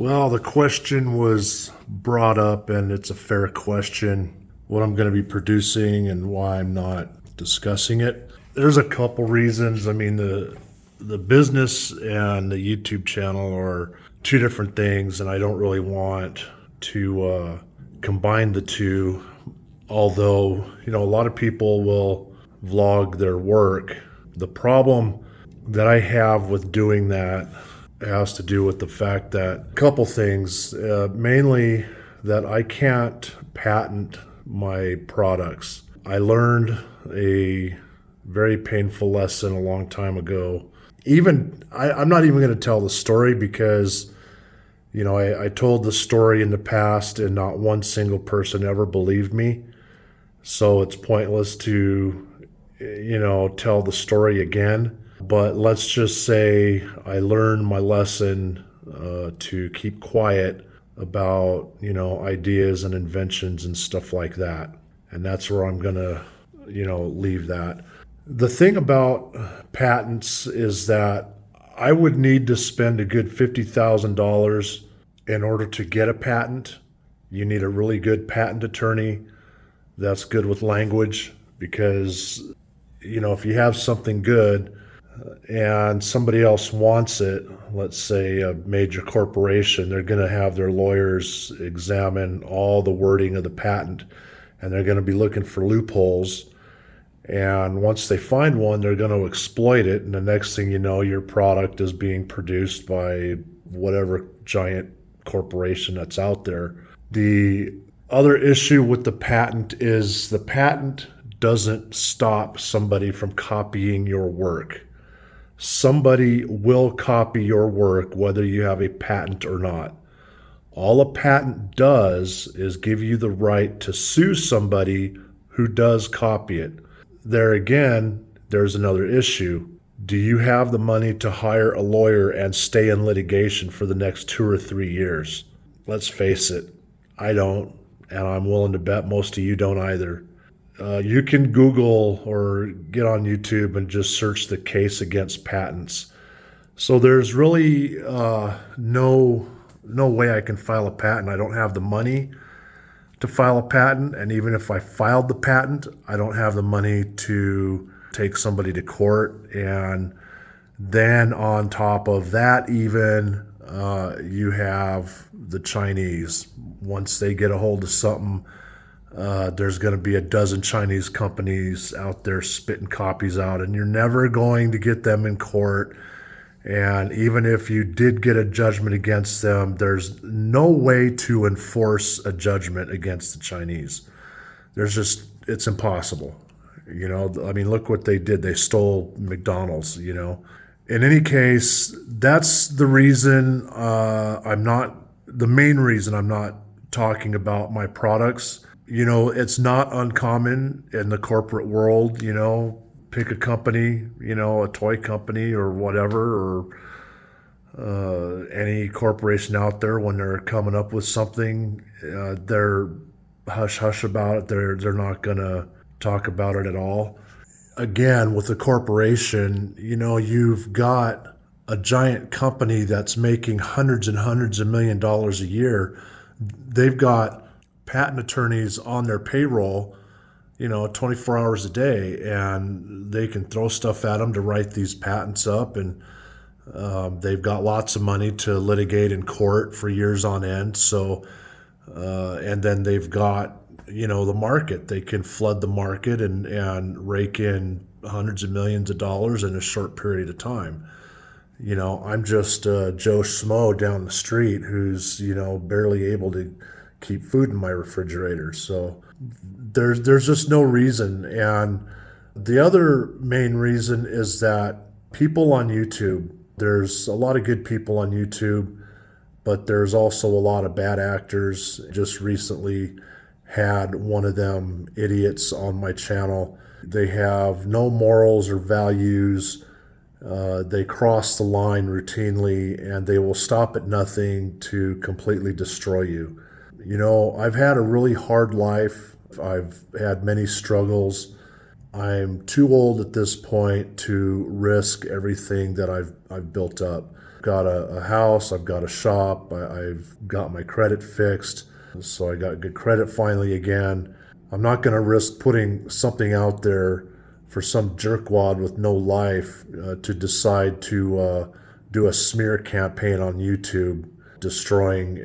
Well, the question was brought up, and it's a fair question. What I'm going to be producing and why I'm not discussing it. There's a couple reasons. I mean, the business and the YouTube channel are two different things, and I don't really want to combine the two. Although, a lot of people will vlog their work. The problem that I have with doing that has to do with the fact that a couple things, mainly that I can't patent my products. I learned a very painful lesson a long time ago. I'm not even going to tell the story because I told the story in the past and not one single person ever believed me. So it's pointless to tell the story again. But let's just say I learned my lesson to keep quiet about, ideas and inventions and stuff like that. And that's where I'm going to, leave that. The thing about patents is that I would need to spend a good $50,000 in order to get a patent. You need a really good patent attorney that's good with language because, if you have something good, and somebody else wants it, let's say a major corporation, they're going to have their lawyers examine all the wording of the patent and they're going to be looking for loopholes. And once they find one, they're going to exploit it. And the next thing you know, your product is being produced by whatever giant corporation that's out there. The other issue with the patent is the patent doesn't stop somebody from copying your work. Somebody will copy your work whether you have a patent or not. All a patent does is give you the right to sue somebody who does copy it. There again, there's another issue. Do you have the money to hire a lawyer and stay in litigation for the next 2 or 3 years? Let's face it, I don't, and I'm willing to bet most of you don't either. You can Google or get on YouTube and just search the case against patents. So there's really no way I can file a patent. I don't have the money to file a patent, and even if I filed the patent, I don't have the money to take somebody to court. And then on top of that, even you have the Chinese. Once they get a hold of something, there's going to be a dozen Chinese companies out there spitting copies out, and you're never going to get them in court. And even if you did get a judgment against them, there's no way to enforce a judgment against the Chinese. It's impossible. Look what they did. They stole McDonald's, In any case, that's the reason the main reason I'm not talking about my products. It's not uncommon in the corporate world, pick a company, a toy company or whatever, or any corporation out there when they're coming up with something, they're hush hush about it. They're not going to talk about it at all. Again, with a corporation, you've got a giant company that's making hundreds and hundreds of $1 million a year. They've got patent attorneys on their payroll, 24 hours a day, and they can throw stuff at them to write these patents up. And they've got lots of money to litigate in court for years on end. So, and then they've got, the market. They can flood the market and rake in hundreds of millions of dollars in a short period of time. I'm just Joe Schmo down the street who's, barely able to keep food in my refrigerator. So there's just no reason. And the other main reason is that people on YouTube, there's a lot of good people on YouTube, but there's also a lot of bad actors. Just recently had one of them idiots on my channel. They have no morals or values. They cross the line routinely, and they will stop at nothing to completely destroy you. I've had a really hard life. I've had many struggles. I'm too old at this point to risk everything that I've built up. Got a house, I've got a shop, I've got my credit fixed, so I got good credit finally again. I'm not going to risk putting something out there for some jerkwad with no life to decide to do a smear campaign on YouTube, destroying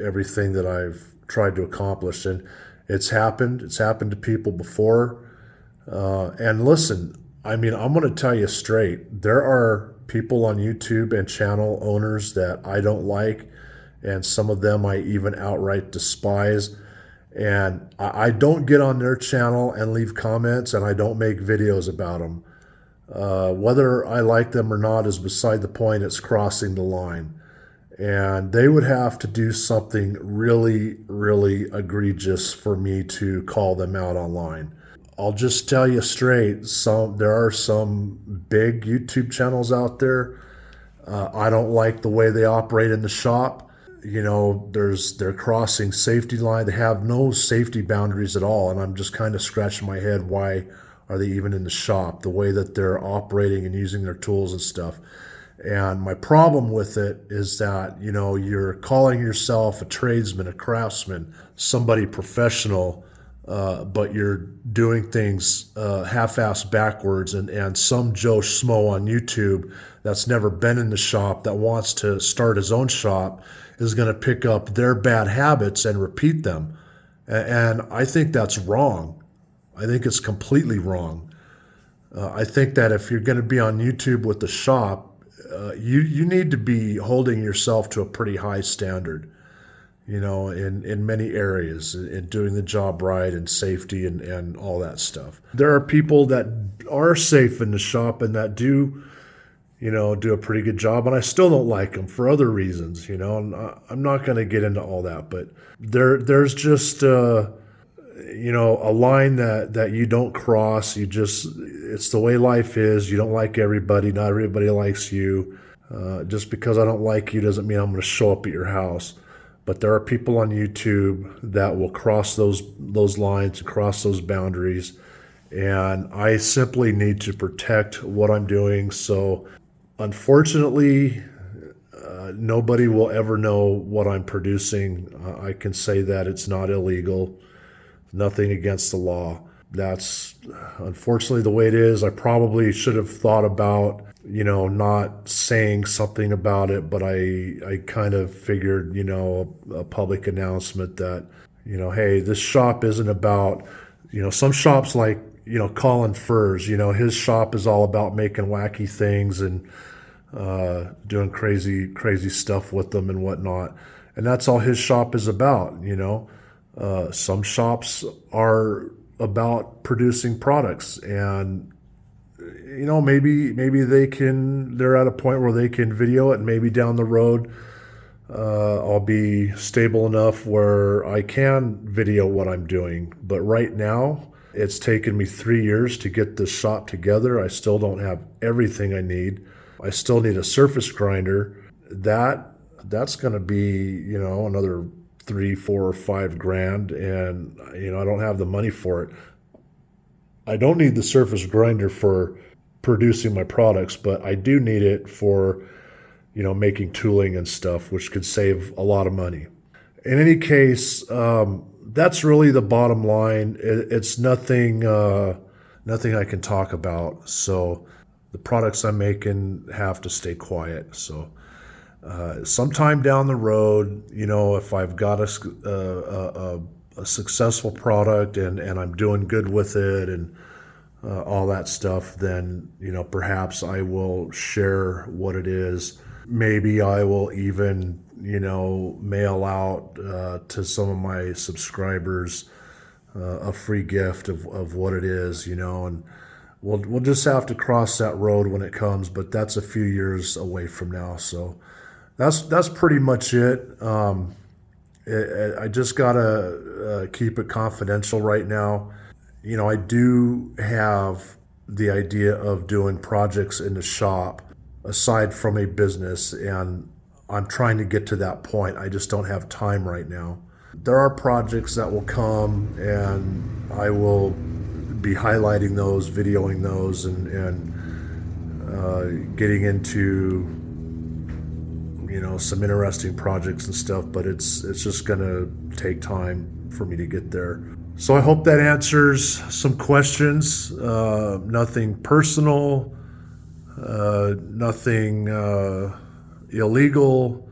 everything that I've tried to accomplish. And it's happened. It's happened to people before. And listen, I mean, I'm going to tell you straight. There are people on YouTube and channel owners that I don't like, and some of them I even outright despise. And I don't get on their channel and leave comments, and I don't make videos about them. Whether I like them or not is beside the point. It's crossing the line. And they would have to do something really, really egregious for me to call them out online. I'll just tell you straight, there are some big YouTube channels out there. I don't like the way they operate in the shop. You know, they're crossing safety line. They have no safety boundaries at all. And I'm just kind of scratching my head. Why are they even in the shop? The way that they're operating and using their tools and stuff. And my problem with it is that, you know, you're calling yourself a tradesman, a craftsman, somebody professional, but you're doing things half-assed backwards, and some Joe Schmo on YouTube that's never been in the shop that wants to start his own shop is going to pick up their bad habits and repeat them. And I think that's wrong. I think it's completely wrong. I think that if you're going to be on YouTube with the shop, you need to be holding yourself to a pretty high standard, you know, in many areas, in doing the job right and safety and all that stuff. There are people that are safe in the shop and that do, you know, do a pretty good job, and I still don't like them for other reasons, you know, and I'm not going to get into all that, but there's just, you know, a line that you don't cross. It's the way life is. You don't like everybody. Not everybody likes you. Just because I don't like you doesn't mean I'm going to show up at your house. But there are people on YouTube that will cross those lines and cross those boundaries. And I simply need to protect what I'm doing. So unfortunately, nobody will ever know what I'm producing. I can say that it's not illegal. Nothing against the law. That's unfortunately the way it is. I probably should have thought about, you know, not saying something about it, but I kind of figured, you know, a public announcement that, you know, hey, this shop isn't about, you know, some shops like, you know, Colin Furs, you know, his shop is all about making wacky things and doing crazy stuff with them and whatnot. And that's all his shop is about, you know. Some shops are about producing products, and you know, maybe they're at a point where they can video it, and maybe down the road I'll be stable enough where I can video what I'm doing. But right now, it's taken me 3 years to get this shop together. I still don't have everything I need. I still need a surface grinder. That's going to be, you know, another 3, 4, or 5 grand, and you know, I don't have the money for it. I don't need the surface grinder for producing my products, but I do need it for, you know, making tooling and stuff, which could save a lot of money. In any case, that's really the bottom line. It's nothing I can talk about. So the products I'm making have to stay quiet. So sometime down the road, you know, if I've got a successful product and I'm doing good with it and all that stuff, then, you know, perhaps I will share what it is. Maybe I will even, you know, mail out to some of my subscribers a free gift of what it is, you know, and we'll just have to cross that road when it comes, but that's a few years away from now. So that's pretty much it. I just gotta keep it confidential right now. You know, I do have the idea of doing projects in the shop aside from a business, and I'm trying to get to that point. I just don't have time right now. There are projects that will come, and I will be highlighting those, videoing those, and getting into some interesting projects and stuff. But it's just gonna take time for me to get there. So I hope that answers some questions. Nothing personal, nothing illegal.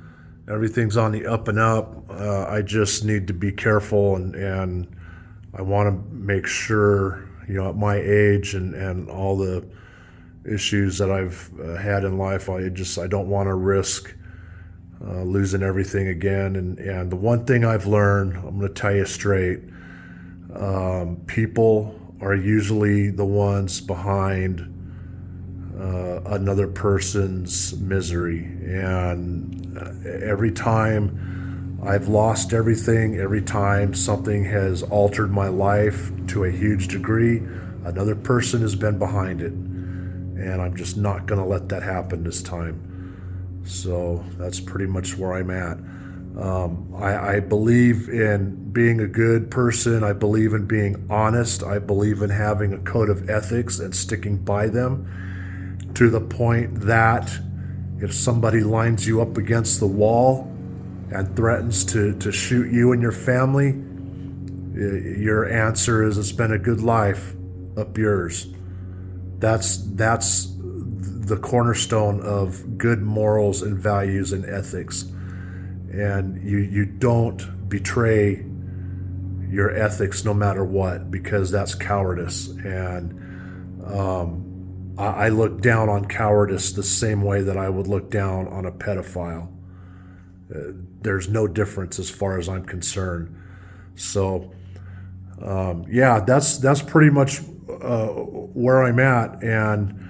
Everything's on the up and up. I just need to be careful, and I want to make sure, at my age and all the issues that I've had in life, I don't want to risk losing everything again. And the one thing I've learned, I'm going to tell you straight, people are usually the ones behind another person's misery. And every time I've lost everything, every time something has altered my life to a huge degree, another person has been behind it. And I'm just not going to let that happen this time. So that's pretty much where I'm at. I believe in being a good person. I believe in being honest. I believe in having a code of ethics and sticking by them, to the point that if somebody lines you up against the wall and threatens to shoot you and your family, your answer is, it's been a good life, up yours. That's the cornerstone of good morals and values and ethics. And you don't betray your ethics no matter what, because that's cowardice. And I look down on cowardice the same way that I would look down on a pedophile. There's no difference as far as I'm concerned. So that's pretty much where I'm at. And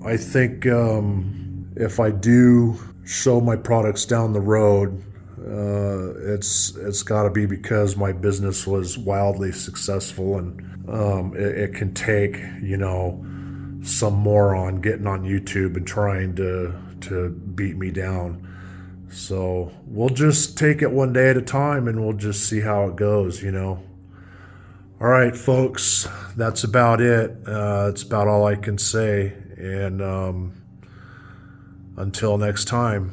I think if I do show my products down the road, it's got to be because my business was wildly successful, and it can take some moron getting on YouTube and trying to beat me down. So we'll just take it one day at a time, and we'll just see how it goes. All right, folks, that's about it. It's about all I can say. And until next time.